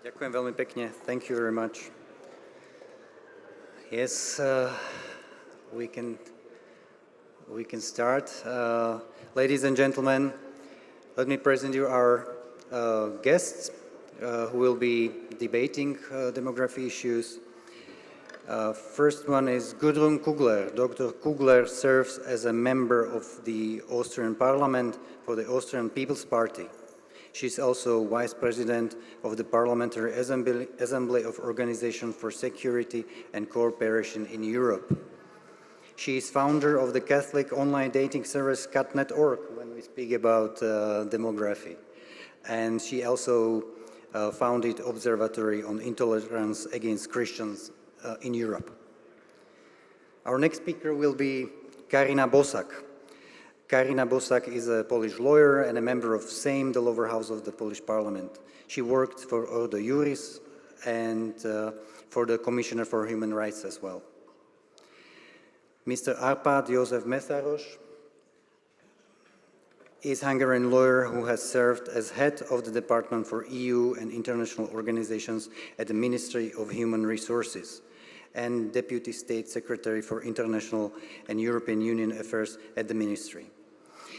Ďakujem veľmi pekne. Thank you very much. Yes, we can start. Ladies and gentlemen, let me present you our guests who will be debating demography issues. First one is Gudrun Kugler. Dr. Kugler serves as a member of the Austrian Parliament for the Austrian People's Party. She's also Vice President of the Parliamentary Assembly of Organization for Security and Cooperation in Europe. She is founder of the Catholic online dating service cat.net.org when we speak about demography. And she also founded Observatory on Intolerance Against Christians in Europe. Our next speaker will be Karina Bosak. Karina Bosak is a Polish lawyer and a member of Sejm, the lower house of the Polish Parliament. She worked for Ordo Juris and for the Commissioner for Human Rights as well. Mr. Arpad József Mészáros is a Hungarian lawyer who has served as head of the Department for EU and International Organizations at the Ministry of Human Resources and Deputy State Secretary for International and European Union Affairs at the Ministry.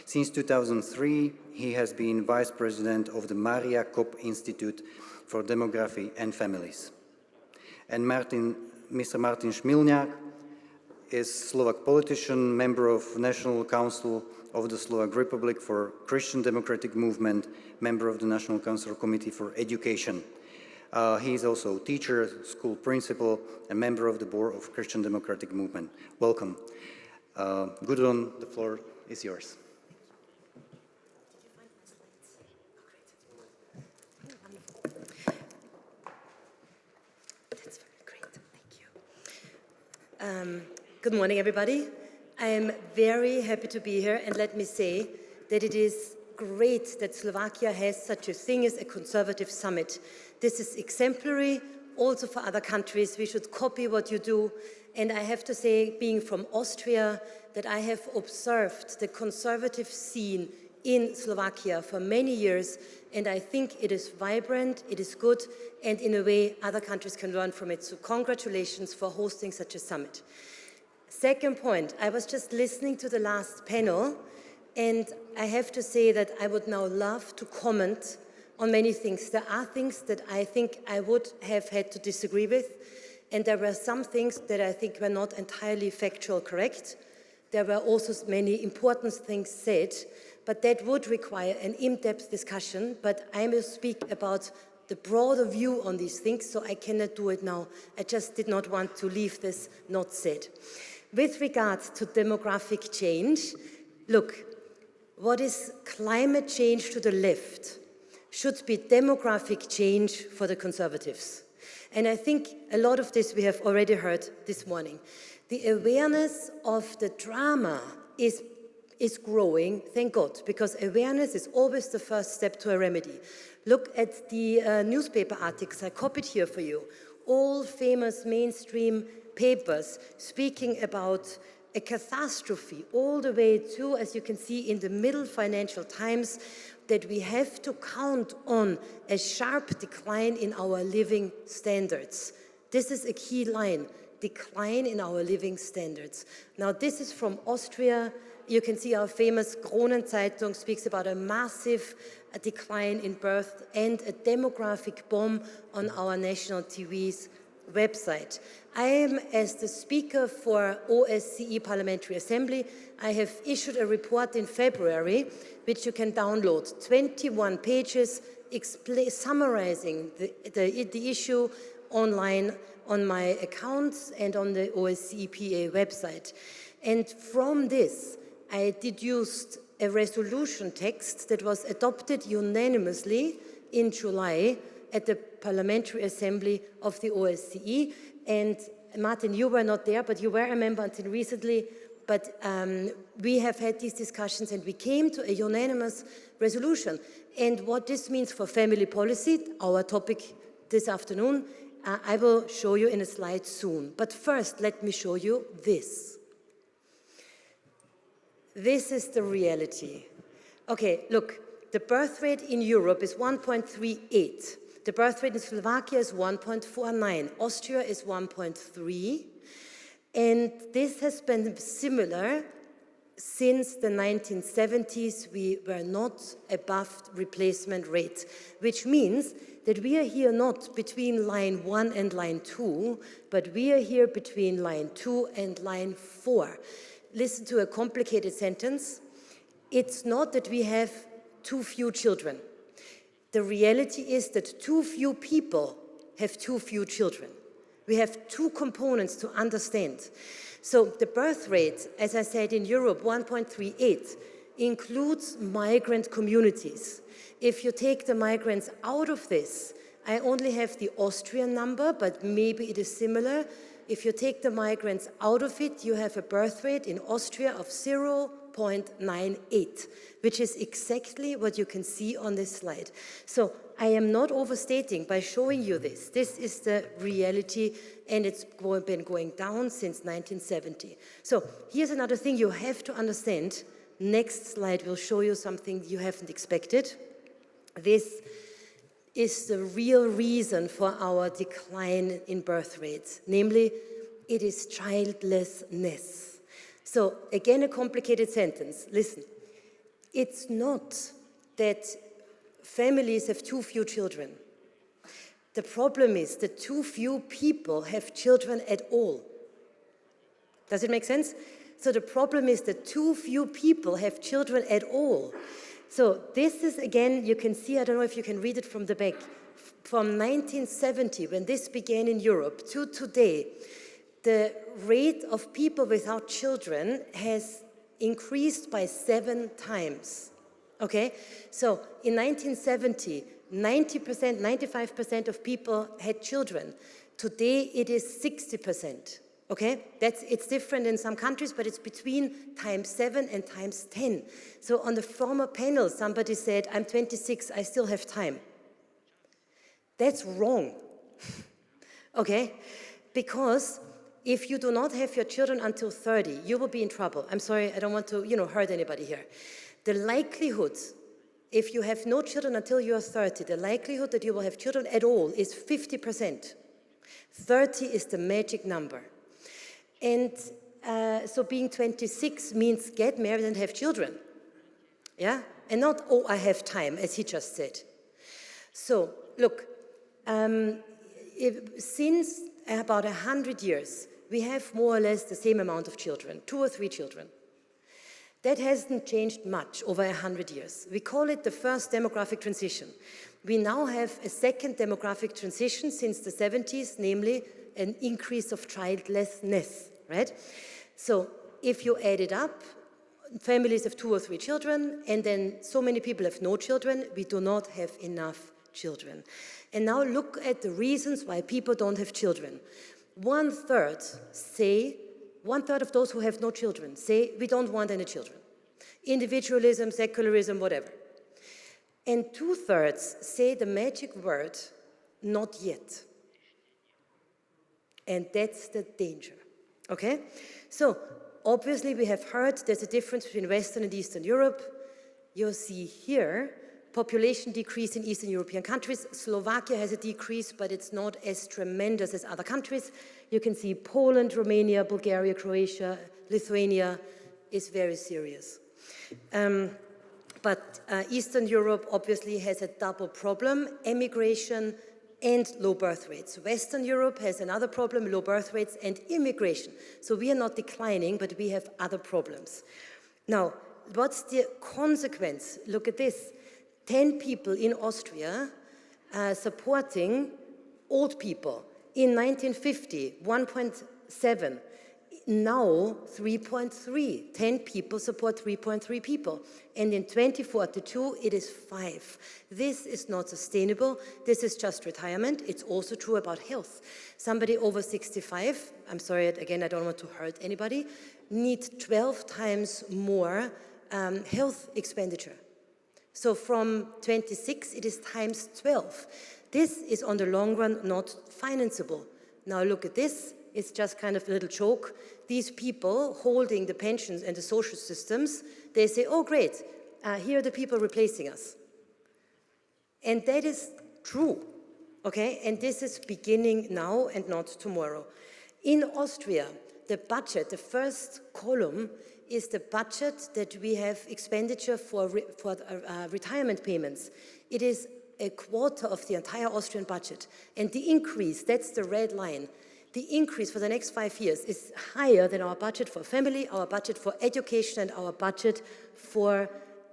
Since 2003, he has been Vice President of the Maria Kopp Institute for Demography and Families. And Mr. Martin Šmilňák is Slovak politician, member of National Council of the Slovak Republic for Christian Democratic Movement, member of the National Council Committee for Education. He is also a teacher, school principal, and member of the Board of Christian Democratic Movement. Welcome. Gudrun, the floor is yours. That's great, thank you. Good morning, everybody. I am very happy to be here, and let me say that it is great that Slovakia has such a thing as a conservative summit. This is exemplary also for other countries. We should copy what you do. And I have to say, being from Austria, that I have observed the conservative scene in Slovakia for many years, and I think it is vibrant, it is good, and in a way other countries can learn from it. So congratulations for hosting such a summit. Second point, I was just listening to the last panel, and I have to say that I would now love to comment on many things. There are things that I think I would have had to disagree with, and there were some things that I think were not entirely factual correct. There were also many important things said, but that would require an in-depth discussion. But I will speak about the broader view on these things, so I cannot do it now. I just did not want to leave this not said. With regards to demographic change, look, what is climate change to the left should be demographic change for the conservatives. And I think a lot of this we have already heard this morning. The awareness of the drama is growing, thank God, because awareness is always the first step to a remedy. Look at the newspaper articles I copied here for you. All famous mainstream papers speaking about a catastrophe, all the way to, as you can see in the middle, Financial Times, that we have to count on a sharp decline in our living standards. This is a key line, decline in our living standards. Now, this is from Austria. You can see our famous Kronenzeitung speaks about a massive decline in birth and a demographic bomb on our national TV's website. I am, as the speaker for OSCE Parliamentary Assembly, I have issued a report in February, which you can download, 21 pages summarizing the issue online on my accounts and on the OSCE PA website. And from this, I deduced a resolution text that was adopted unanimously in July at the Parliamentary Assembly of the OSCE. And Martin, you were not there, but you were a member until recently. But we have had these discussions and we came to a unanimous resolution. And what this means for family policy, our topic this afternoon, I will show you in a slide soon. But first, let me show you this. This is the reality. Okay, look, the birth rate in Europe is 1.38. The birth rate in Slovakia is 1.49. Austria is 1.3. And this has been similar since the 1970s. We were not above replacement rate, which means that we are here not between line 1 and line 2, but we are here between line 2 and line 4. Listen to a complicated sentence. It's not that we have too few children. The reality is that too few people have too few children. We have two components to understand. So the birth rate, as I said, in Europe, 1.38, includes migrant communities. If you take the migrants out of this, I only have the Austrian number, but maybe it is similar. If you take the migrants out of it, you have a birth rate in Austria of 0.98, which is exactly what you can see on this slide. So I am not overstating by showing you this. This is the reality, and it's been going down since 1970. So here's another thing you have to understand. Next slide will show you something you haven't expected. This is the real reason for our decline in birth rates. Namely, it is childlessness. So again, a complicated sentence. Listen, it's not that families have too few children. The problem is that too few people have children at all. Does it make sense? So the problem is that too few people have children at all. So this is, again, you can see, I don't know if you can read it from the back, from 1970, when this began in Europe, to today, the rate of people without children has increased by 7 times. Okay? So in 1970, 90%, 95% of people had children. Today, it is 60%. Okay, it's different in some countries, but it's between times 7 and times 10. So on the former panel, somebody said, I'm 26, I still have time. That's wrong, okay? Because if you do not have your children until 30, you will be in trouble. I'm sorry, I don't want to, hurt anybody here. The likelihood, if you have no children until you are 30, the likelihood that you will have children at all is 50%. 30 is the magic number. And so being 26 means get married and have children, yeah? And not, oh, I have time, as he just said. So, look, since about 100 years, we have more or less the same amount of children, 2 or 3 children. That hasn't changed much over 100 years. We call it the first demographic transition. We now have a second demographic transition since the 70s, namely an increase of childlessness, right? So if you add it up, families have 2 or 3 children, and then so many people have no children, we do not have enough children. And now look at the reasons why people don't have children. 1/3 of those who have no children say, we don't want any children. Individualism, secularism, whatever. And 2/3 say the magic word, not yet. And that's the danger, okay? So, obviously we have heard there's a difference between Western and Eastern Europe. You'll see here, population decrease in Eastern European countries. Slovakia has a decrease, but it's not as tremendous as other countries. You can see Poland, Romania, Bulgaria, Croatia, Lithuania is very serious. But Eastern Europe obviously has a double problem, emigration and low birth rates. Western Europe has another problem, low birth rates and immigration. So we are not declining, but we have other problems. Now, what's the consequence? Look at this. 10 people in Austria supporting old people. In 1950, 1.7. Now, 3.3. 10 people support 3.3 people. And in 2042, it is 5. This is not sustainable. This is just retirement. It's also true about health. Somebody over 65, I'm sorry, again, I don't want to hurt anybody, need 12 times more health expenditure. So from 26, it is times 12. This is on the long run not financeable. Now look at this. It's just kind of a little joke. These people holding the pensions and the social systems, they say, oh great, here are the people replacing us. And that is true. okay? And this is beginning now and not tomorrow. In Austria, the budget, the first column, is the budget that we have expenditure for retirement payments. It is a quarter of the entire Austrian budget. And the increase, that's the red line, the increase for the next 5 years is higher than our budget for family, our budget for education, and our budget for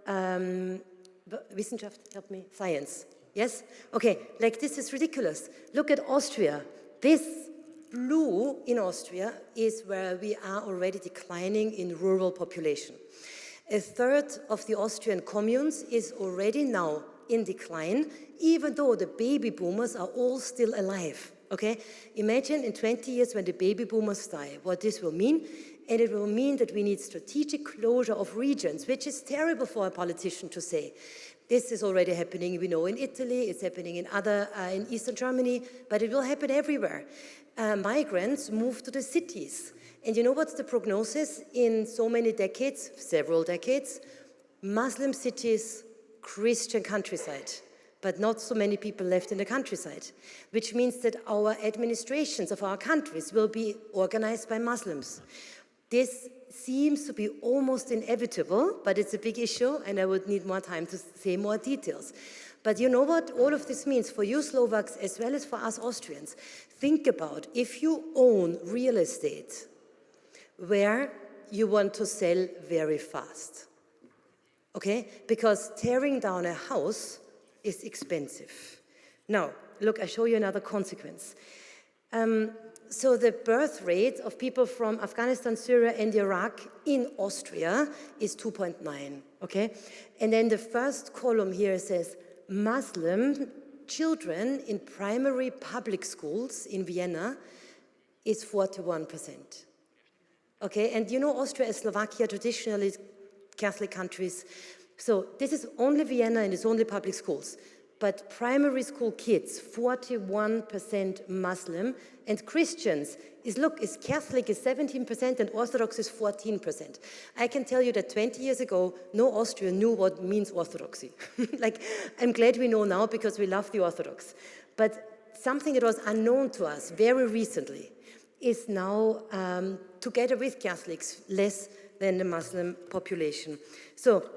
Wissenschaft, help me, science. Yes? Okay, like this is ridiculous. Look at Austria. This blue in Austria is where we are already declining in rural population. A third of the Austrian communes is already now in decline, even though the baby boomers are all still alive, okay? Imagine in 20 years when the baby boomers die, what this will mean, and it will mean that we need strategic closure of regions, which is terrible for a politician to say. This is already happening, we know, in Italy, it's happening in Eastern Germany, but it will happen everywhere. Migrants move to the cities. And you know what's the prognosis in so many decades, several decades? Muslim cities, Christian countryside, but not so many people left in the countryside, which means that our administrations of our countries will be organized by Muslims. This seems to be almost inevitable, but it's a big issue, and I would need more time to say more details. But you know what all of this means for you Slovaks as well as for us Austrians? Think about if you own real estate where you want to sell very fast, okay? Because tearing down a house is expensive. Now, look, I show you another consequence. So the birth rate of people from Afghanistan, Syria, and Iraq in Austria is 2.9, okay? And then the first column here says Muslim children in primary public schools in Vienna is 41%. Okay, and you know Austria and Slovakia traditionally Catholic countries. So this is only Vienna and it's only public schools. But primary school kids, 41% Muslim, and Christians is Catholic is 17% and Orthodox is 14%. I can tell you that 20 years ago, no Austrian knew what means Orthodoxy. Like, I'm glad we know now because we love the Orthodox. But something that was unknown to us very recently is now, together with Catholics, less than the Muslim population. So,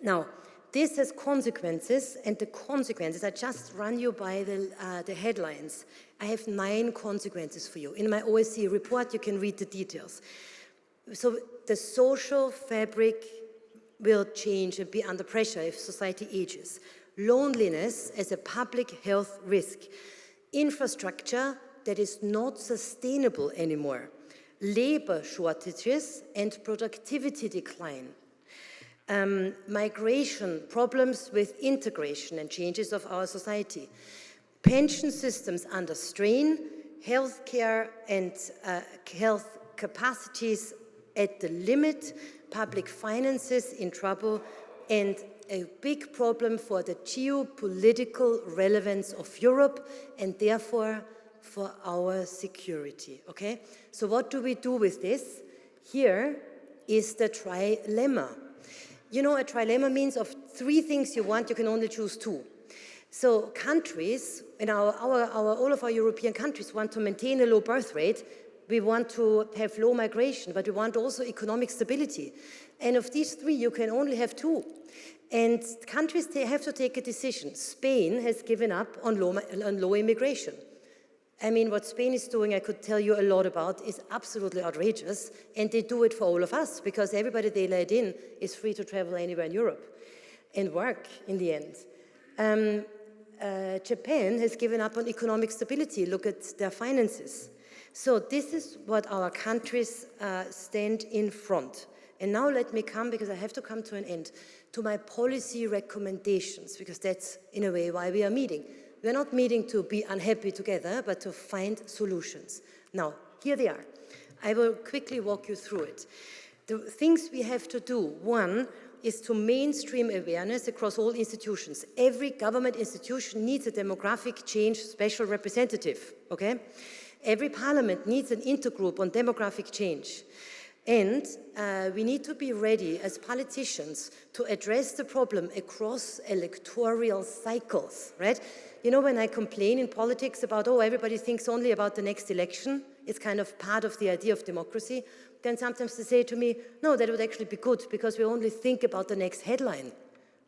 now, this has consequences, and the consequences, I just run you by the headlines. I have 9 consequences for you. In my OSCE report, you can read the details. So the social fabric will change and be under pressure if society ages. Loneliness as a public health risk. Infrastructure that is not sustainable anymore. Labor shortages and productivity decline. Migration, problems with integration and changes of our society, pension systems under strain, healthcare and health capacities at the limit, public finances in trouble, and a big problem for the geopolitical relevance of Europe and therefore for our security, okay? So what do we do with this? Here is the trilemma. You know, a trilemma means of 3 things you want, you can only choose 2. So countries, and all of our European countries want to maintain a low birth rate. We want to have low migration, but we want also economic stability. And of these 3, you can only have 2. And countries, they have to take a decision. Spain has given up on low immigration. I mean, what Spain is doing, I could tell you a lot about, is absolutely outrageous, and they do it for all of us, because everybody they let in is free to travel anywhere in Europe and work in the end. Japan has given up on economic stability. Look at their finances. So this is what our countries stand in front. And now let me come, because I have to come to an end, to my policy recommendations, because that's, in a way, why we are meeting. We're not meeting to be unhappy together, but to find solutions. Now, here they are. I will quickly walk you through it. The things we have to do, 1, is to mainstream awareness across all institutions. Every government institution needs a demographic change special representative, okay? Every parliament needs an intergroup on demographic change. And we need to be ready as politicians to address the problem across electoral cycles, right? You know, when I complain in politics about, oh, everybody thinks only about the next election, it's kind of part of the idea of democracy, then sometimes they say to me, no, that would actually be good because we only think about the next headline,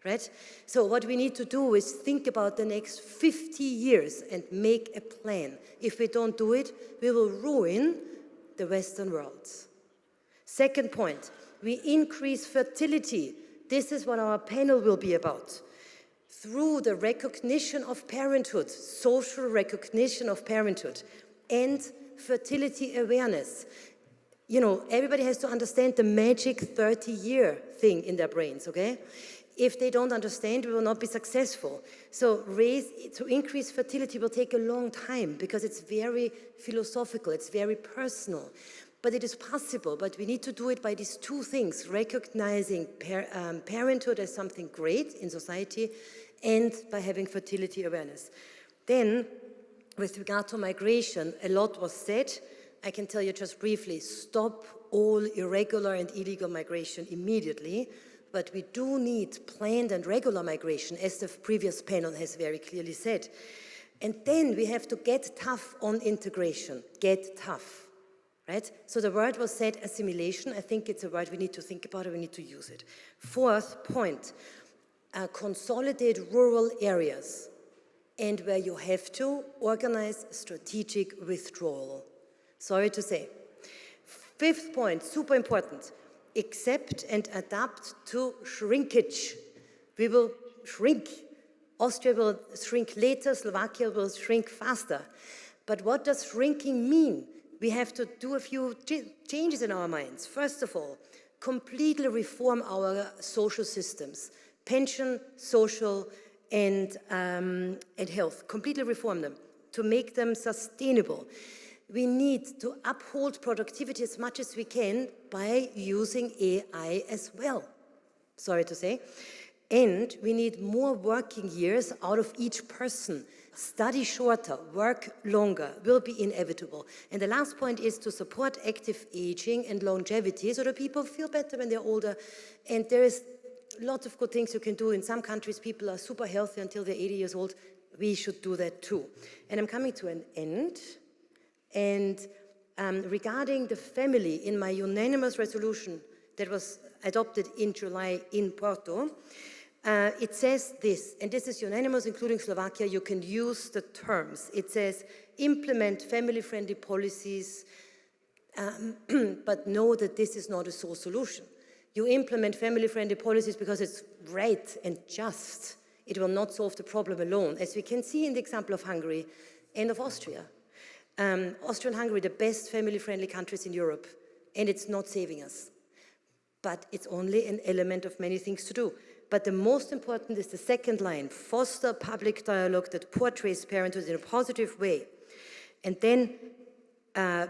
right? So what we need to do is think about the next 50 years and make a plan. If we don't do it, we will ruin the Western world. Second point, we increase fertility. This is what our panel will be about. Through the recognition of parenthood, social recognition of parenthood, and fertility awareness. You know, everybody has to understand the magic 30-year thing in their brains, okay? If they don't understand, we will not be successful. So to increase fertility will take a long time because it's very philosophical, it's very personal. But it is possible, but we need to do it by these two things, recognizing parenthood as something great in society and by having fertility awareness. Then, with regard to migration, a lot was said. I can tell you just briefly, stop all irregular and illegal migration immediately, but we do need planned and regular migration, as the previous panel has very clearly said. And then we have to get tough on integration, get tough, right? So the word was said, assimilation. I think it's a word we need to think about and we need to use it. Fourth point, consolidate rural areas, and where you have to, organize strategic withdrawal. Sorry to say. Fifth point, super important, accept and adapt to shrinkage. We will shrink. Austria will shrink later, Slovakia will shrink faster. But what does shrinking mean? We have to do a few changes in our minds. First of all, completely reform our social systems, pension, social, and health. Completely reform them to make them sustainable. We need to uphold productivity as much as we can by using AI as well, sorry to say. And we need more working years out of each person. Study shorter, work longer will be inevitable. And the last point is to support active aging and longevity so that people feel better when they're older. And there is lots of good things you can do. In some countries, people are super healthy until they're 80 years old. We should do that too. And I'm coming to an end. And regarding the family, in my unanimous resolution that was adopted in July in Porto, it says this, and this is unanimous, including Slovakia. You can use the terms. It says, implement family-friendly policies, but know that this is not a sole solution. You implement family-friendly policies because it's right and just. It will not solve the problem alone, as we can see in the example of Hungary and of Austria. Austria and Hungary, the best family-friendly countries in Europe, and it's not saving us. But it's only an element of many things to do. But the most important is the second line, foster public dialogue that portrays parenthood in a positive way. And then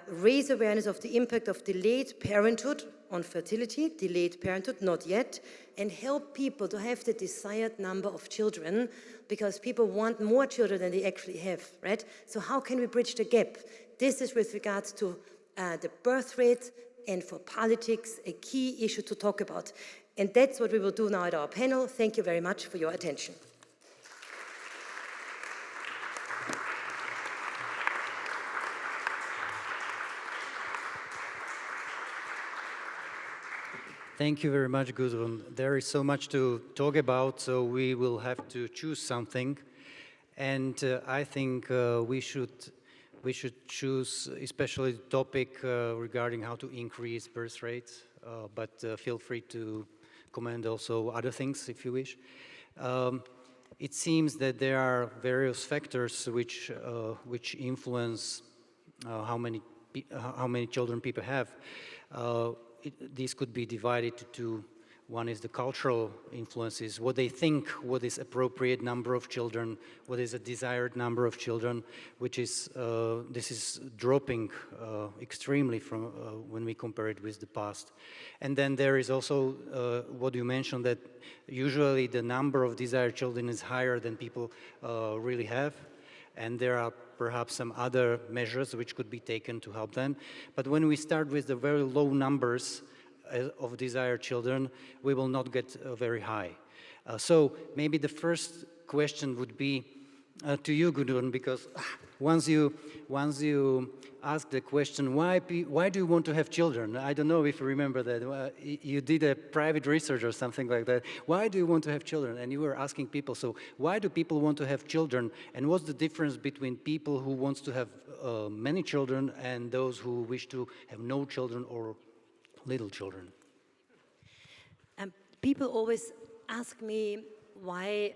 raise awareness of the impact of delayed parenthood on fertility, delayed parenthood, not yet, and help people to have the desired number of children, because people want more children than they actually have, right? So how can we bridge the gap? This is with regards to the birth rate, and for politics, a key issue to talk about. And that's what we will do now at our panel. Thank you very much for your attention. Thank you very much, Gudrun. There is so much to talk about, so we will have to choose something. And I think we should choose especially the topic regarding how to increase birth rates, but feel free to comment also other things if you wish. It seems that there are various factors which influence how many children people have. These could be divided to two. One is the cultural influences, what they think, what is appropriate number of children, what is a desired number of children, which is, this is dropping extremely from when we compare it with the past. And then there is also what you mentioned, that usually the number of desired children is higher than people really have. and there are perhaps some other measures which could be taken to help them. But when we start with the very low numbers of desired children, we will not get very high. So maybe the first question would be to you, Gudrun, because once you ask the question, why do you want to have children? I don't know if you remember that. You did a private research or something like that. Why do you want to have children? And you were asking people, so why do people want to have children? And what's the difference between people who want to have many children and those who wish to have no children or little children? People always ask me why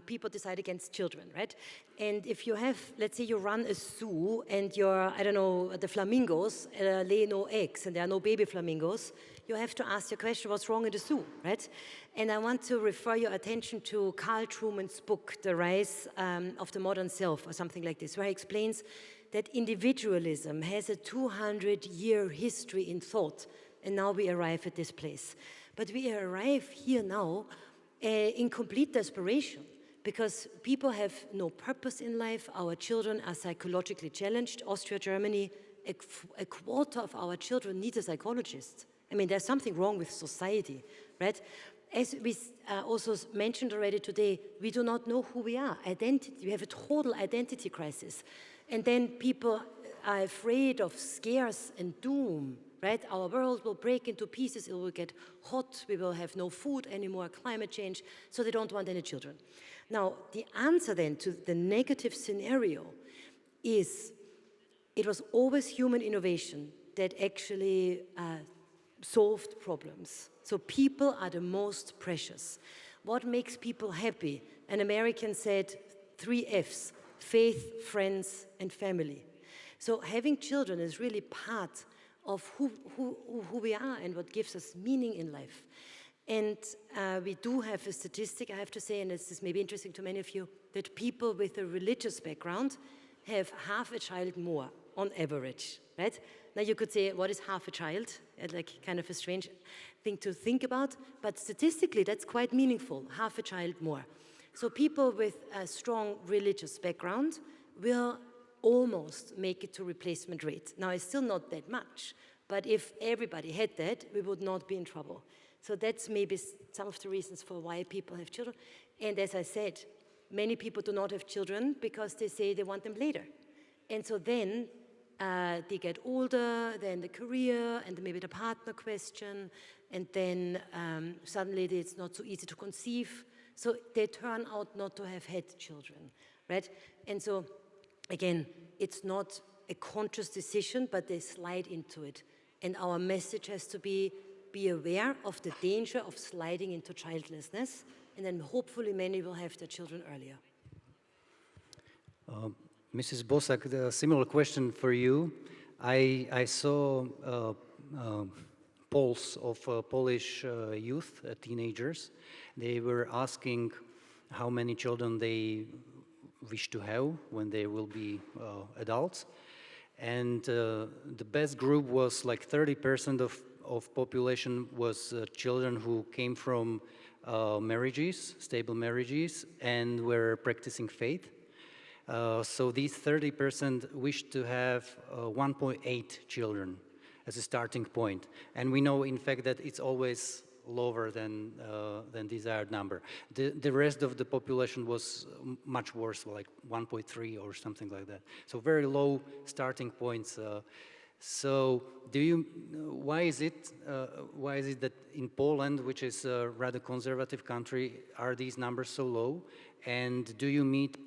people decide against children, right? And if you have, let's say you run a zoo and your, I don't know, the flamingos lay no eggs and there are no baby flamingos, you have to ask your question, what's wrong in the zoo, right? And I want to refer your attention to Carl Trueman's book, The Rise of the Modern Self, or something like this, where he explains that individualism has a 200-year history in thought, and now we arrive at this place. But we arrive here now in complete desperation, because people have no purpose in life. Our children are psychologically challenged. Austria, Germany, a quarter of our children need a psychologist. I mean, there's something wrong with society, right? As we also mentioned already today, we do not know who we are. Identity, we have a total identity crisis. And then people are afraid of scares and doom, right? Our world will break into pieces, it will get hot, we will have no food anymore, climate change, so they don't want any children. Now, the answer then to the negative scenario is, it was always human innovation that actually solved problems. So people are the most precious. What makes people happy? An American said 3 F's, faith, friends, and family. So having children is really part of who we are and what gives us meaning in life. And we do have a statistic, I have to say, and this is maybe interesting to many of you, that people with a religious background have half a child more on average, right? Now you could say, what is half a child? Like kind of a strange thing to think about, but statistically that's quite meaningful, half a child more. So people with a strong religious background will almost make it to replacement rate. Now it's still not that much, but if everybody had that, we would not be in trouble. So that's maybe some of the reasons for why people have children. And as I said, many people do not have children because they say they want them later. And so then they get older, then the career, and maybe the partner question, and then suddenly it's not so easy to conceive. So they turn out not to have had children, right? And so, again, it's not a conscious decision, but they slide into it. And our message has to be aware of the danger of sliding into childlessness, and then hopefully many will have their children earlier. Mrs. Bosak, a similar question for you. I saw polls of Polish youth, teenagers. They were asking how many children they wish to have when they will be adults. And the best group was like 30% of population was children who came from marriages, stable marriages, and were practicing faith. So these 30% wish to have 1.8 children as a starting point. And we know, in fact, that it's always lower than desired number. The rest of the population was much worse, like 1.3 or something like that. So very low starting points. So why is it that in Poland, which is a rather conservative country, are these numbers so low? And do you meet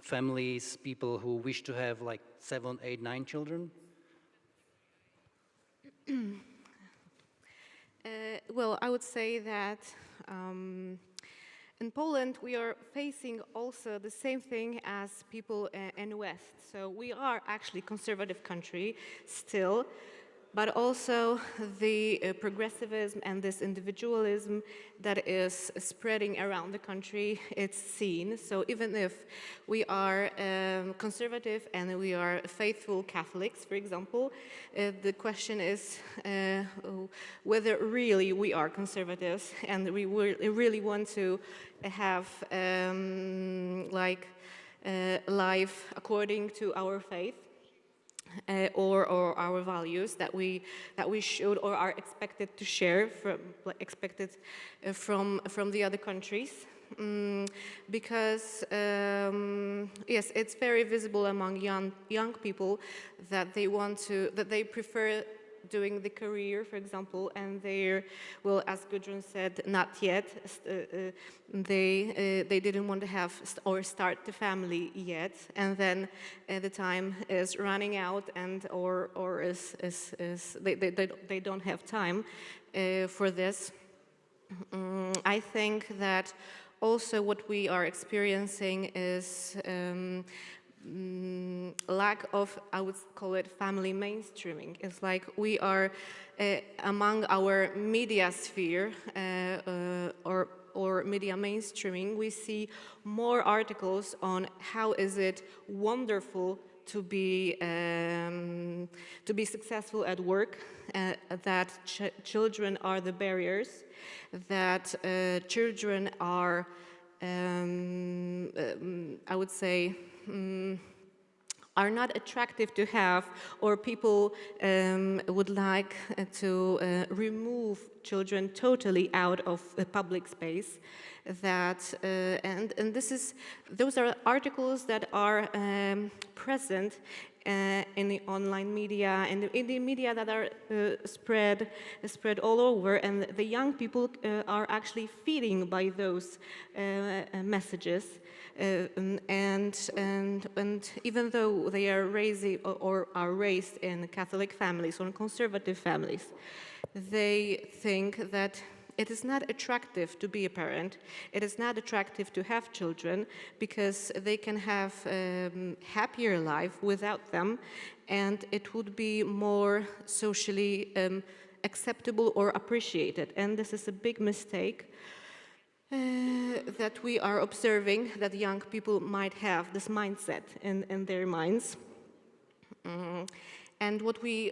families, people who wish to have like 7, 8, 9 children? Well, I would say that in Poland we are facing also the same thing as people in West. So we are actually a conservative country still, but also the progressivism and this individualism that is spreading around the country, it's seen. So even if we are conservative and we are faithful Catholics, for example, the question is whether really we are conservatives and we really want to have like life according to our faith. Or our values that we should or are expected to share from the other countries, because yes, it's very visible among young people that they prefer doing the career, for example, and they're, well, as Gudrun said, not yet. They didn't want to have or start the family yet, and then the time is running out, and or is they don't have time for this. I think that also what we are experiencing is lack of, I would call it, family mainstreaming. It's like we are among our media sphere or media mainstreaming, we see more articles on how is it wonderful to be successful at work, that children are the barriers, that children are, I would say, are not attractive to have, or people would like to remove children totally out of the public space. That and those are articles that are present in the online media and in the media that are spread all over, and the young people are actually feeding by those messages. And even though they are raised in Catholic families or conservative families, they think that it is not attractive to be a parent. It is not attractive to have children because they can have a happier life without them, and it would be more socially acceptable or appreciated. And this is a big mistake that we are observing, that young people might have this mindset in their minds. And what we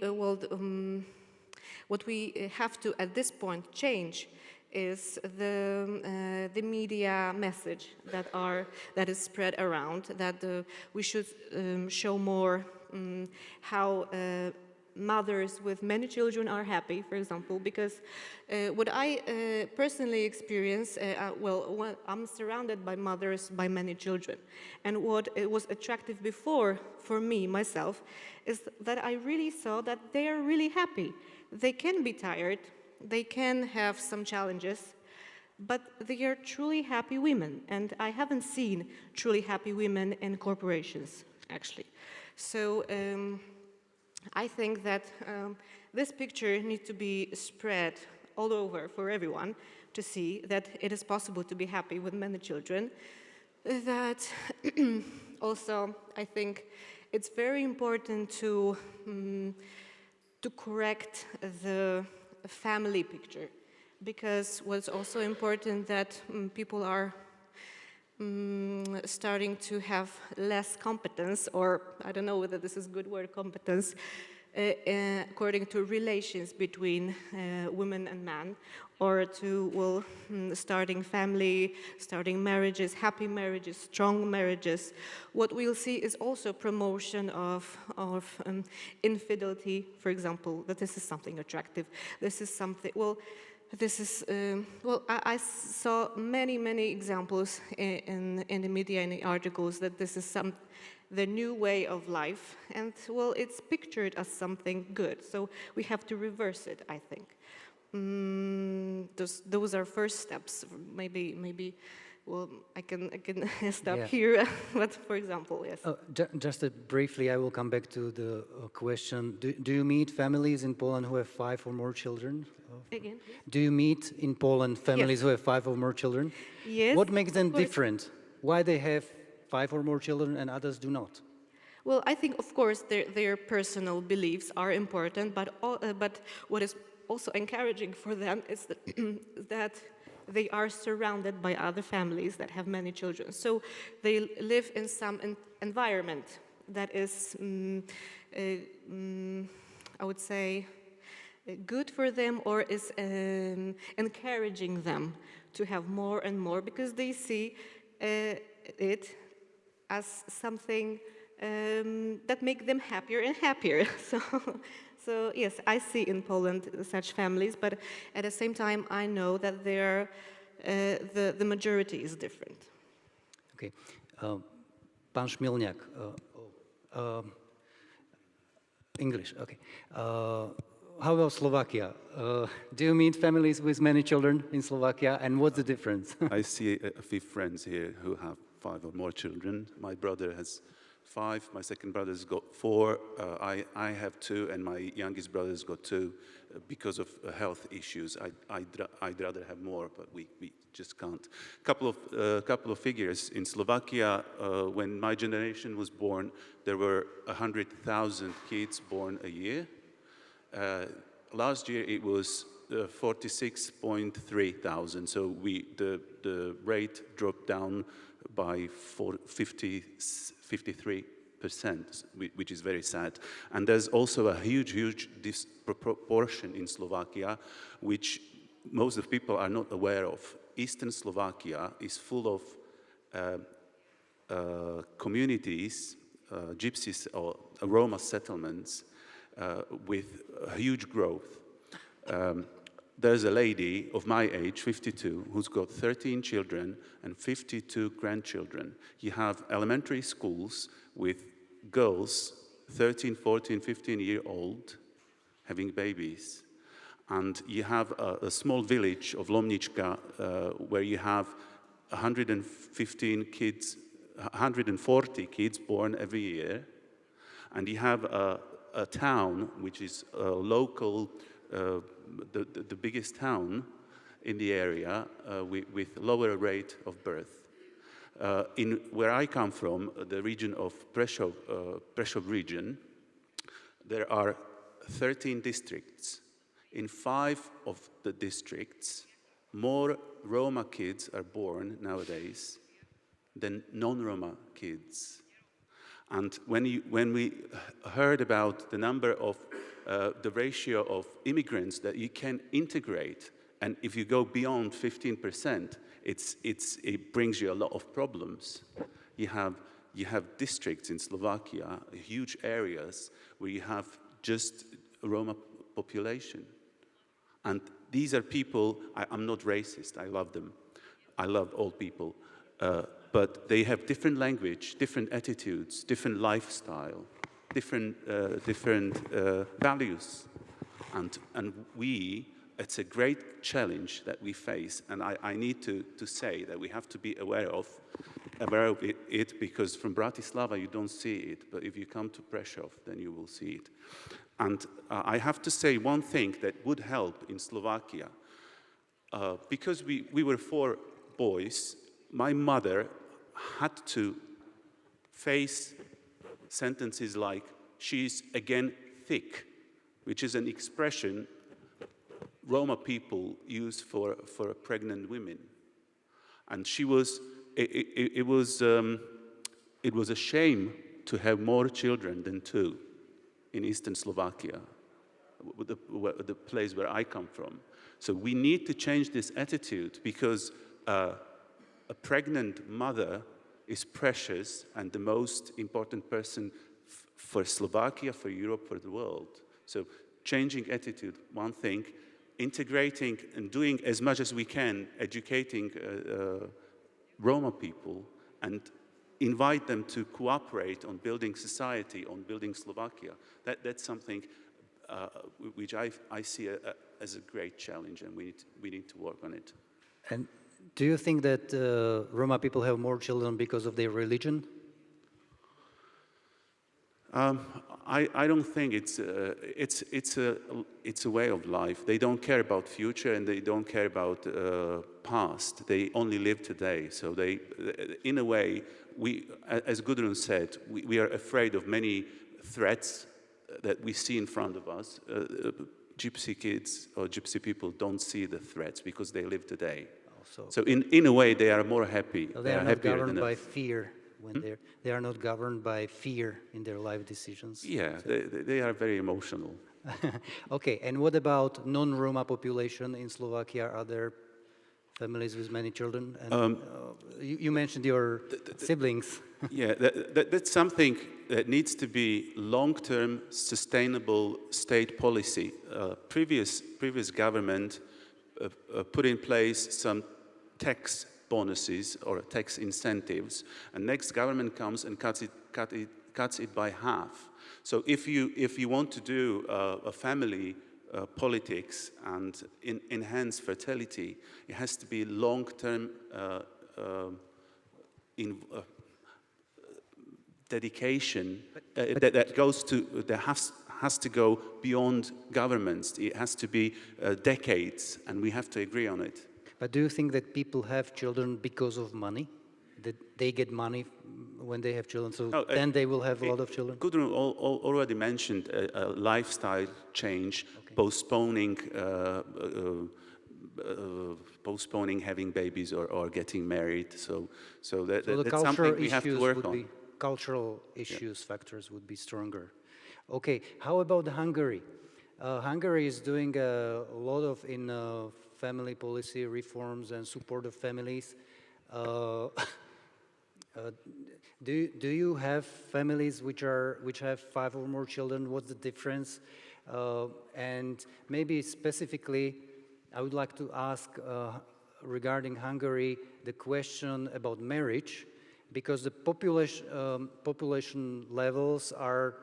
have to, at this point, change is the media message that is spread around, that we should show more how mothers with many children are happy, for example, because what I personally experience, when I'm surrounded by mothers by many children, and what it was attractive before for me, myself, is that I really saw that they are really happy. They can be tired, they can have some challenges, but they are truly happy women, and I haven't seen truly happy women in corporations, actually. So I think that this picture needs to be spread all over for everyone to see that it is possible to be happy with many children. That also, I think it's very important to correct the family picture, because what's also important that people are starting to have less competence, or I don't know whether this is a good word, competence, according to relations between women and men, or to, starting family, starting marriages, happy marriages, strong marriages. What we'll see is also promotion of infidelity, for example, that this is something attractive. This is something, I saw many examples in the media, in the articles, that this is the new way of life, and it's pictured as something good. So we have to reverse it, I think. Those are first steps. Maybe. I can stop here. But for example, yes. Just briefly, I will come back to the question. Do you meet families in Poland who have 5 or more children? Again? Do you meet in Poland families who have 5 or more children? Yes. What makes them different? Why they have 5 or more children and others do not? Well, I think, of course, their personal beliefs are important, but what is also encouraging for them is that they are surrounded by other families that have many children. So they live in some environment that is, I would say, good for them, or is encouraging them to have more and more, because they see it as something that make them happier and happier. So yes, I see in Poland such families, but at the same time, I know that the majority is different. Okay. Pan Šmilňák, English, okay. How about Slovakia? Do you meet families with many children in Slovakia, and what's the difference? I see a few friends here who have 5 or more children. My brother has 5, my second brother's got 4, I have 2, and my youngest brother's got 2 because of health issues. I'd rather have more, but we just can't. Couple of figures. In Slovakia, when my generation was born, there were 100,000 kids born a year. Last year it was 46.3 thousand, so the rate dropped down by 53%, which is very sad. And there's also a huge disproportion in Slovakia, which most of the people are not aware of. Eastern Slovakia is full of communities, gypsies or Roma settlements, with huge growth. There's a lady of my age, 52, who's got 13 children and 52 grandchildren. You have elementary schools with girls, 13, 14, 15-year-old, having babies. And you have a small village of Lomnička where you have 140 kids born every year. And you have a town which is a local, the biggest town in the area with lower rate of birth. In where I come from, the region of Prešov region, there are 13 districts. In 5 of the districts, more Roma kids are born nowadays than non-Roma kids. And when we heard about the number of the ratio of immigrants that you can integrate, and if you go beyond 15%, it brings you a lot of problems. You have districts in Slovakia, huge areas where you have just Roma population, and these are people. I'm not racist. I love them. I love all people. But they have different language, different attitudes, different lifestyle, different values. And it's a great challenge that we face. And I need to say that we have to be aware of it, because from Bratislava you don't see it. But if you come to Prešov, then you will see it. And I have to say one thing that would help in Slovakia. Because we were 4 boys, my mother had to face sentences like, she's again thick, which is an expression Roma people use for pregnant women. And it was a shame to have more children than 2 in Eastern Slovakia, the place where I come from. So we need to change this attitude, because a pregnant mother is precious and the most important person for Slovakia, for Europe, for the world. So changing attitude, one thing, integrating and doing as much as we can, educating Roma people, and invite them to cooperate on building society, on building Slovakia. That's something which I see as a great challenge, and we need to work on it. And do you think that Roma people have more children because of their religion? I don't think it's a way of life. They don't care about future, and they don't care about past. They only live today. So they, in a way, as Gudrun said, we are afraid of many threats that we see in front of us. Gypsy kids or gypsy people don't see the threats because they live today. So in a way, they are more happy. They are not governed by fear. They are not governed by fear in their life decisions. Yeah, so they are very emotional. Okay, and what about non-Roma population in Slovakia? Are there families with many children? And, you mentioned your siblings. Yeah, that's something that needs to be long-term, sustainable state policy. Previous government put in place some tax bonuses or tax incentives, and next government comes and cuts it by half. So if you want to do a family politics and enhance fertility, it has to be long-term dedication that goes to has to go beyond governments. It has to be decades, and we have to agree on it. But do you think that people have children because of money? That they get money when they have children, so then they will have a lot of children? Gudrun already mentioned a lifestyle change, okay. Postponing having babies or getting married. So that's something we have to work on. Cultural issues, factors would be stronger. Okay, how about Hungary? Hungary is doing a lot of family policy reforms and support of families. Do you have families which have 5 or more children? What's the difference? And maybe specifically, I would like to ask regarding Hungary the question about marriage, because the population levels are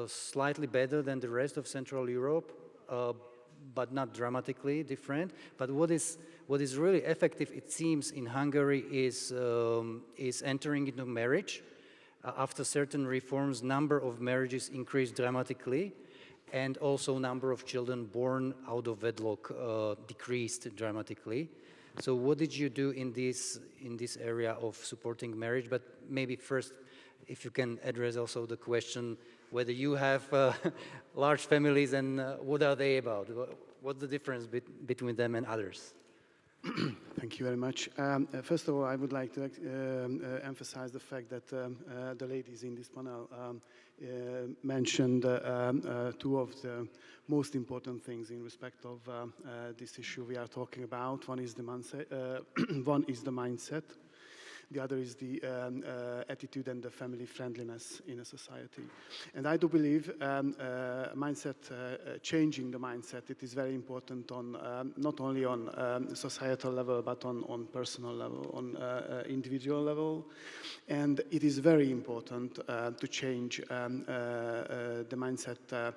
slightly better than the rest of Central Europe, but not dramatically different. But what is really effective, it seems, in Hungary is entering into marriage. After certain reforms, number of marriages increased dramatically, and also number of children born out of wedlock decreased dramatically. So what did you do in this area of supporting marriage? But maybe first, if you can address also the question whether you have large families and what are they about? What's the difference between them and others? Thank you very much. First of all, I would like to emphasize the fact that the ladies in this panel mentioned 2 of the most important things in respect of this issue we are talking about. One is the mindset. The other is the attitude and the family friendliness in a society. And I do believe changing the mindset, it is very important on not only on societal level, but on personal level, on individual level. And it is very important to change the mindset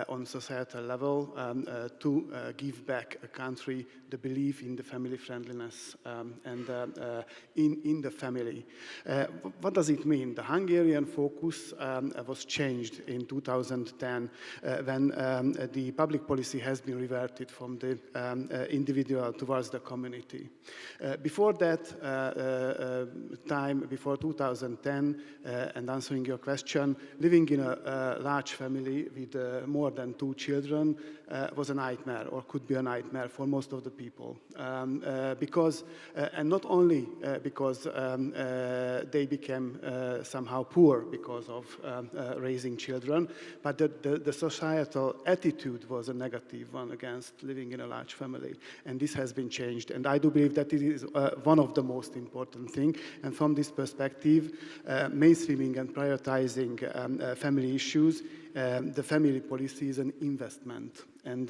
on societal level to give back a country the belief in the family friendliness and in the family. What does it mean? The Hungarian focus was changed in 2010 when the public policy has been reverted from the individual towards the community. Before that time, before 2010, and answering your question, living in a large family with more than 2 children was a nightmare, or could be a nightmare for most of the people. Because, and not only because they became somehow poor because of raising children, but the societal attitude was a negative one against living in a large family. And this has been changed. And I do believe that it is one of the most important things. And from this perspective, mainstreaming and prioritizing family issues, the family policy is an investment. And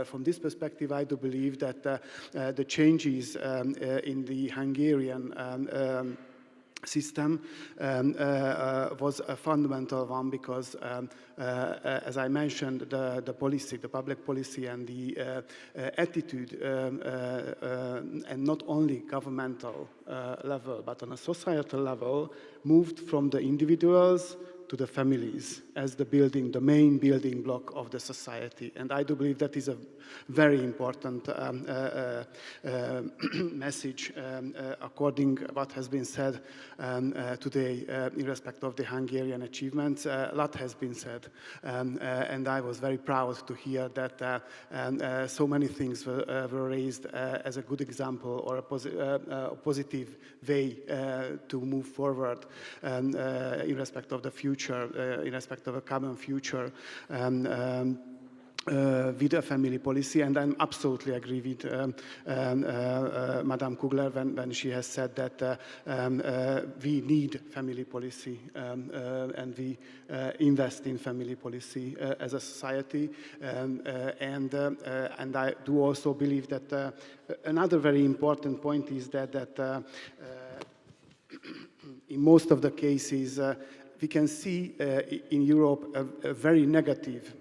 from this perspective, I do believe that the changes in the Hungarian system was a fundamental one because, as I mentioned, the policy, the public policy and the attitude, and not only governmental level, but on a societal level, moved from the individuals to the families as the main building block of the society. And I do believe that is a very important message according to what has been said today in respect of the Hungarian achievements. A lot has been said, and I was very proud to hear that so many things were raised as a good example or a positive way to move forward in respect of the future, in respect of a common future. with a family policy, and I absolutely agree with Madame Kugler when she has said that we need family policy and we invest in family policy as a society, and I do also believe that another very important point is that in most of the cases we can see in Europe a very negative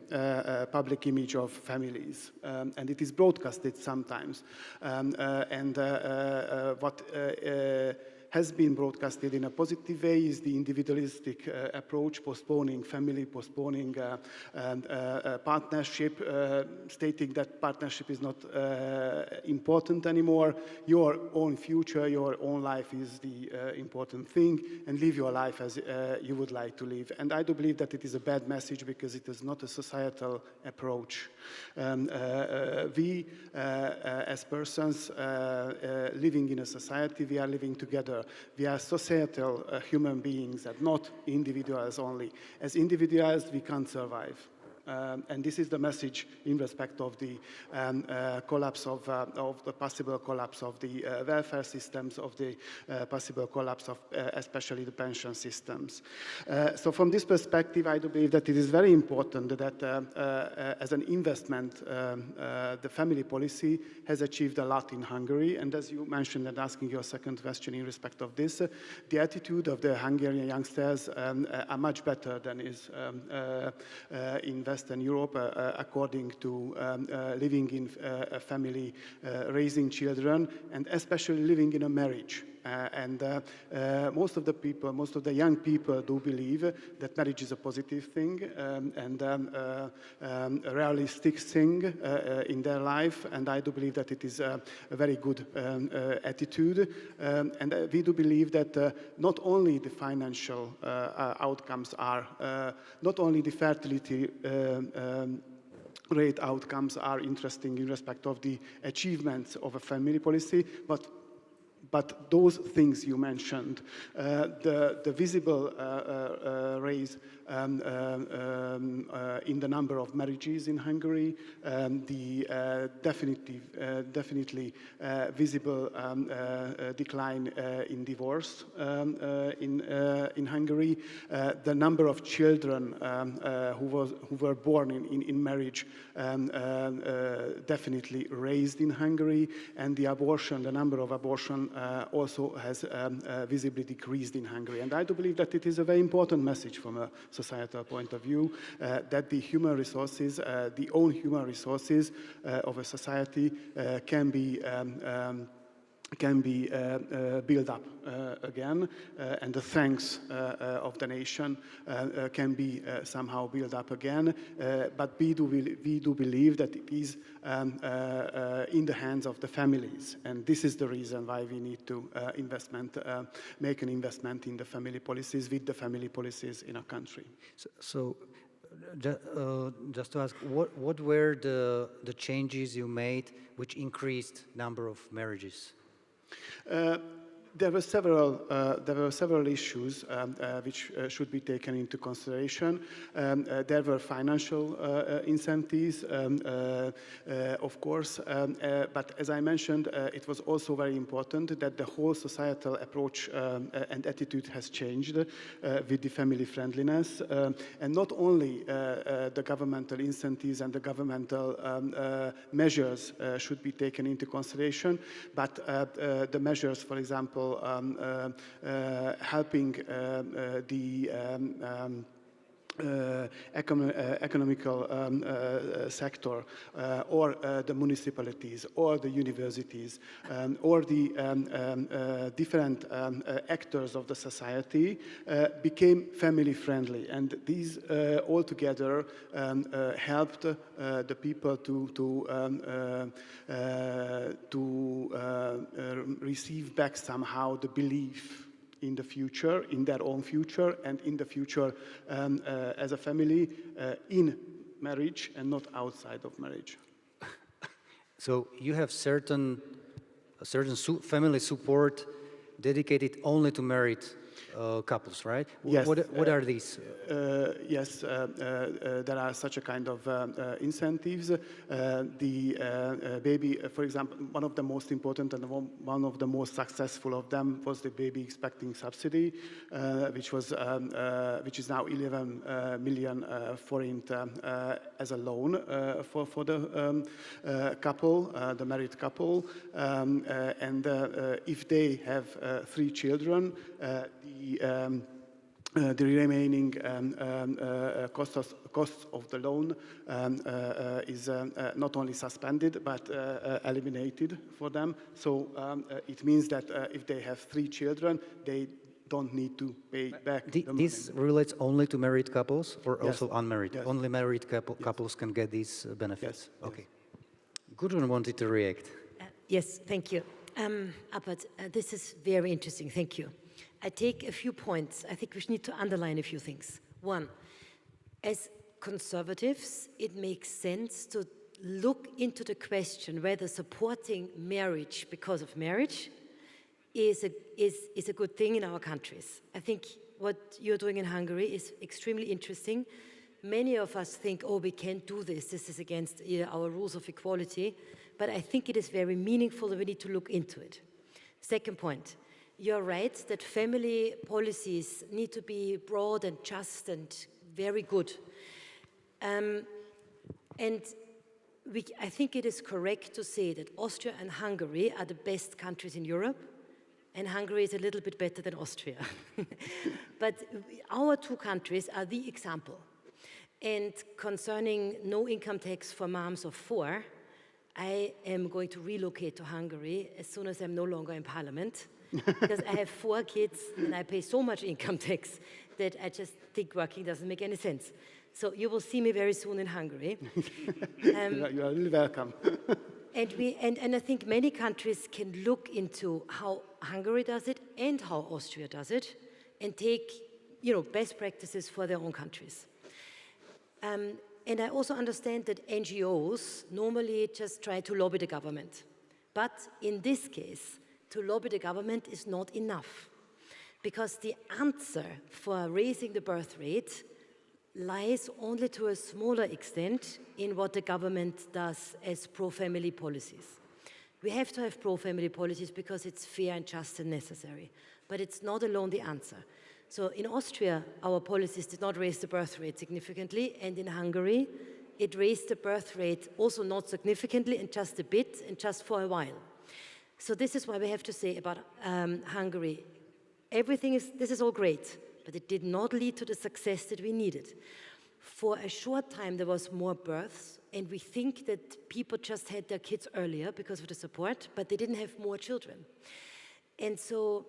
public image of families, and it is broadcasted sometimes. What has been broadcasted in a positive way is the individualistic approach, postponing family, postponing partnership, stating that partnership is not important anymore. Your own future, your own life is the important thing, and live your life as you would like to live. And I do believe that it is a bad message because it is not a societal approach. We, as persons living in a society, we are living together. We are societal human beings and not individuals only. As individuals, we can't survive. And this is the message in respect of the collapse of the possible collapse of the welfare systems, of the possible collapse of especially the pension systems. So from this perspective, I do believe that it is very important that as an investment, the family policy has achieved a lot in Hungary. And as you mentioned and asking your second question in respect of this, the attitude of the Hungarian youngsters are much better than is in Western Europe, according to living in a family, raising children, and especially living in a marriage. Most of the people, most of the young people do believe that marriage is a positive thing and a realistic thing in their life, and I do believe that it is a very good attitude. And we do believe that not only the financial outcomes are, not only the fertility rate outcomes are interesting in respect of the achievements of a family policy, but those things you mentioned, the visible raise in the number of marriages in Hungary, the definitely visible decline in divorce in Hungary, the number of children who were born in marriage definitely raised in Hungary, and the number of abortion also has visibly decreased in Hungary. And I do believe that it is a very important message from a societal point of view, that the human resources, the own human resources of a society can be built up again, and the thanks of the nation can be somehow built up again. But we do believe that it is in the hands of the families, and this is the reason why we need to make an investment in the family policies, with the family policies in our country. So just to ask, what were the changes you made which increased number of marriages? There were several issues which should be taken into consideration. There were financial incentives, of course, but as I mentioned, it was also very important that the whole societal approach and attitude has changed with the family friendliness, and not only the governmental incentives and the governmental measures should be taken into consideration, but the measures, for example, helping the economical sector, or the municipalities, or the universities, or the different actors of the society became family friendly, and these all together helped the people to receive back somehow the belief in the future, in their own future, and in the future as a family in marriage and not outside of marriage. So you have certain family support dedicated only to married couples, right? Yes. What are these? Yes, there are such a kind of incentives. The baby, for example, one of the most important and one of the most successful of them was the baby expecting subsidy, which is now 11 million forint as a loan for the couple, the married couple, and if they have 3 children, the remaining costs of the loan is not only suspended but eliminated for them. So it means that if they have 3 children, they don't need to pay back the money. This relates only to married couples or Yes. also unmarried? Yes. Only married couples can get these benefits? Yes. Okay. Gudrun wanted to react. Yes, thank you. Albert, this is very interesting. Thank you. I take a few points. I think we need to underline a few things. One, as conservatives, it makes sense to look into the question whether supporting marriage because of marriage is a good thing in our countries. I think what you're doing in Hungary is extremely interesting. Many of us think, oh, we can't do this. This is against our rules of equality. But I think it is very meaningful and we need to look into it. Second point, you're right that family policies need to be broad and just and very good. I think it is correct to say that Austria and Hungary are the best countries in Europe, and Hungary is a little bit better than Austria. But our 2 countries are the example. And concerning no income tax for moms of 4, I am going to relocate to Hungary as soon as I'm no longer in parliament, because I have 4 kids and I pay so much income tax that I just think working doesn't make any sense. So you will see me very soon in Hungary. You are really welcome. And I think many countries can look into how Hungary does it and how Austria does it and take, best practices for their own countries. And I also understand that NGOs normally just try to lobby the government. But in this case, to lobby the government is not enough, because the answer for raising the birth rate lies only to a smaller extent in what the government does as pro-family policies. We have to have pro-family policies because it's fair and just and necessary, but it's not alone the answer. So in Austria, our policies did not raise the birth rate significantly, and in Hungary, it raised the birth rate also not significantly and just a bit and just for a while. So this is why we have to say about Hungary, this is all great, but it did not lead to the success that we needed. For a short time, there was more births, and we think that people just had their kids earlier because of the support, but they didn't have more children. And so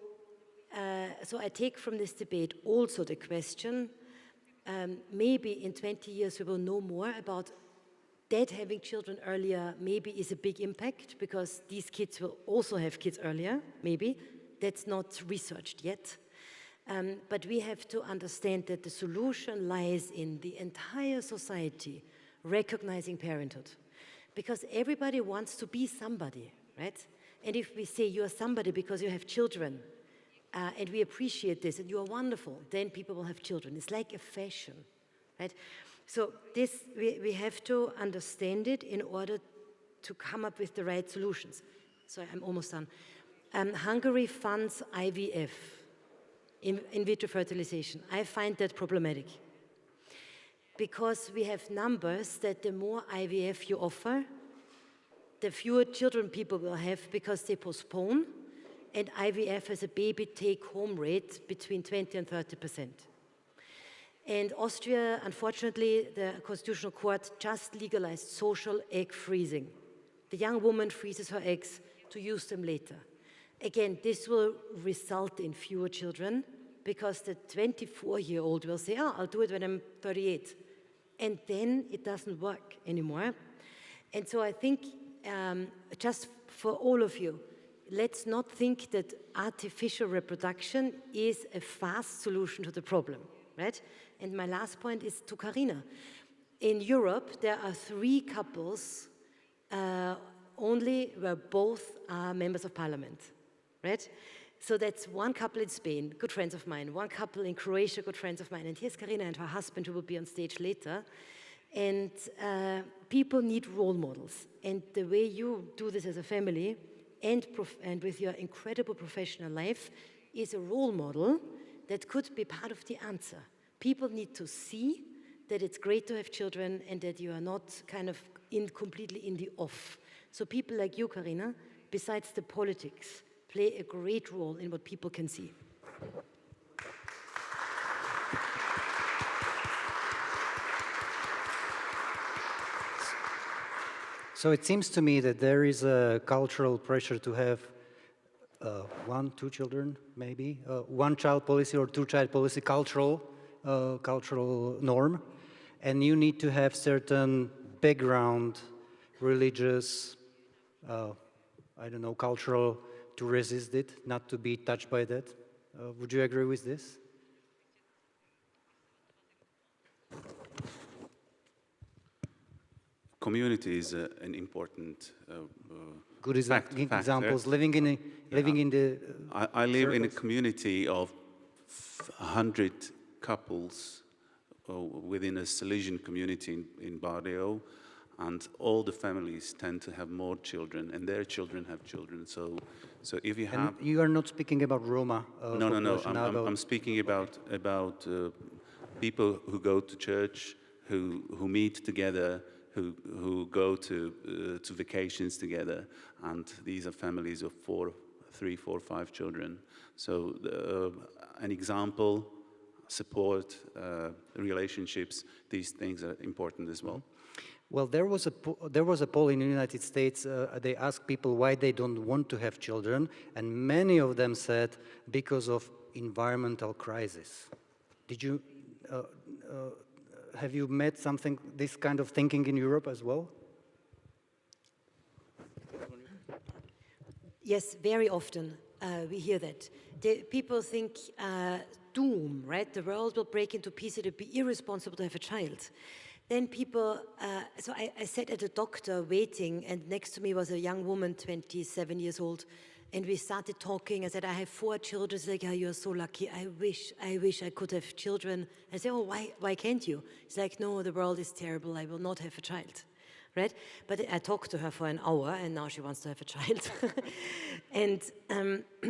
I take from this debate also the question, maybe in 20 years we will know more about that having children earlier maybe is a big impact because these kids will also have kids earlier, maybe. That's not researched yet. But we have to understand that the solution lies in the entire society recognizing parenthood. Because everybody wants to be somebody, right? And if we say you are somebody because you have children, and we appreciate this, and you are wonderful, then people will have children. It's like a fashion, right? So this, we have to understand it in order to come up with the right solutions. So I'm almost done. Hungary funds IVF, in vitro fertilization. I find that problematic because we have numbers that the more IVF you offer, the fewer children people will have because they postpone, and IVF has a baby take-home rate between 20 and 30%. And Austria, unfortunately, the Constitutional Court just legalized social egg freezing. The young woman freezes her eggs to use them later. Again, this will result in fewer children because the 24-year-old will say, oh, I'll do it when I'm 38. And then it doesn't work anymore. And so I think, just for all of you, let's not think that artificial reproduction is a fast solution to the problem, right? And my last point is to Karina. In Europe, there are 3 couples only where both are members of parliament, right? So that's one couple in Spain, good friends of mine, one couple in Croatia, good friends of mine, and here's Karina and her husband who will be on stage later. And people need role models. And the way you do this as a family and with your incredible professional life is a role model that could be part of the answer. People need to see that it's great to have children and that you are not kind of completely in the off. So people like you, Karina, besides the politics, play a great role in what people can see. So it seems to me that there is a cultural pressure to have one, two children, maybe, one-child policy or two-child policy, cultural norm, and you need to have certain background, religious, I don't know, cultural, to resist it, not to be touched by that. Would you agree with this? Community is an important Good factor. examples. Living in the. I live in a community of 100 couples within a Silesian community in barrio, and all the families tend to have more children, and their children have children. So if you have. And you are not speaking about Roma. No. I'm speaking about people who go to church, who meet together, who go to vacations together, and these are families of 3, 4, 5 children. So an example, support, relationships, these things are important as well. Well, there was a poll in the United States. They asked people why they don't want to have children, and many of them said because of environmental crisis. Did you? Have you met this kind of thinking in Europe as well? Yes, very often we hear that. People think doom, right? The world will break into pieces, it would be irresponsible to have a child. Then people, so I sat at a doctor waiting, and next to me was a young woman, 27 years old, and we started talking. I said, I have 4 children. She's like, oh, you're so lucky. I wish I could have children. I said, oh, why can't you? She's like, no, the world is terrible. I will not have a child, right? But I talked to her for an hour, and now she wants to have a child. And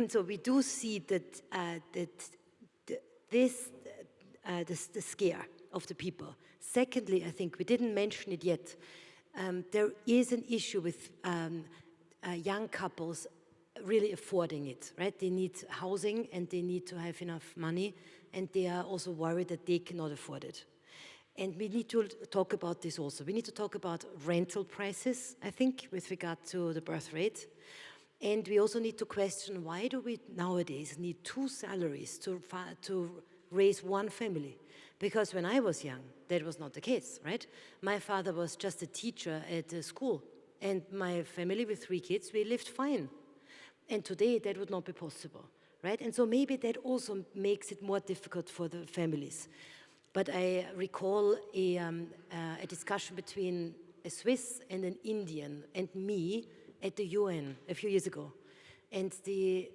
so we do see that the scare of the people. Secondly, I think we didn't mention it yet. There is an issue with young couples really affording it, right? They need housing and they need to have enough money, and they are also worried that they cannot afford it. And we need to talk about this also. We need to talk about rental prices, I think, with regard to the birth rate. And we also need to question, why do we nowadays need 2 salaries to raise one family? Because when I was young, that was not the case, right? My father was just a teacher at a school, and my family with 3 kids, we lived fine. And today, that would not be possible, right? And so maybe that also makes it more difficult for the families. But I recall a discussion between a Swiss and an Indian and me at the UN a few years ago. And the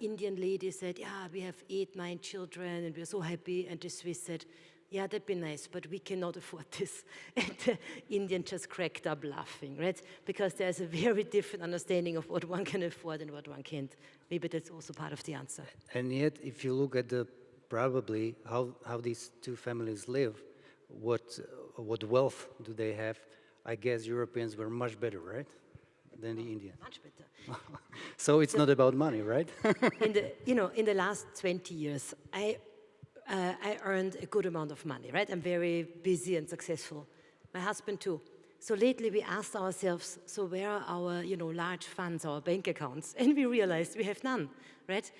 Indian lady said, yeah, we have 8, 9 children, and we're so happy. And the Swiss said, yeah, that'd be nice, but we cannot afford this. And the Indian just cracked up laughing, right? Because there's a very different understanding of what one can afford and what one can't. Maybe that's also part of the answer. And yet, if you look at probably how these 2 families live, what wealth do they have? I guess Europeans were much better, right, than the Indians. Much better. So it's not about money, right? in the last 20 years, I earned a good amount of money, right? I'm very busy and successful. My husband too. So lately we asked ourselves, so where are our, large funds, our bank accounts? And we realized we have none, right?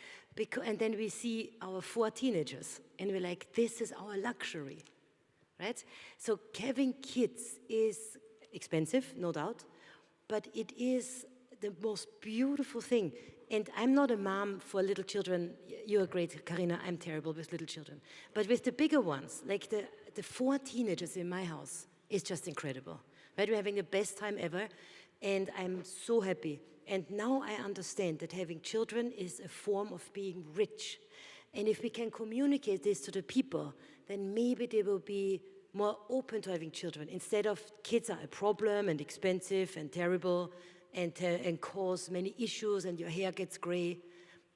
And then we see our 4 teenagers, and we're like, this is our luxury, right? So having kids is expensive, no doubt, but it is the most beautiful thing. And I'm not a mom for little children. You're great, Karina. I'm terrible with little children. But with the bigger ones, like the 4 teenagers in my house, is just incredible. Right? We're having the best time ever, and I'm so happy And now I understand that having children is a form of being rich. And if we can communicate this to the people, then maybe they will be more open to having children. Instead of kids are a problem and expensive and terrible and cause many issues and your hair gets gray.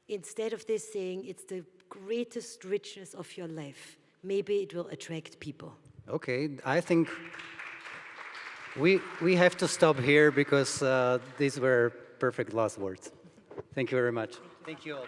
Instead of this saying it's the greatest richness of your life, maybe it will attract people. Okay, I think we have to stop here because these were perfect last words. Thank you very much. Thank you all.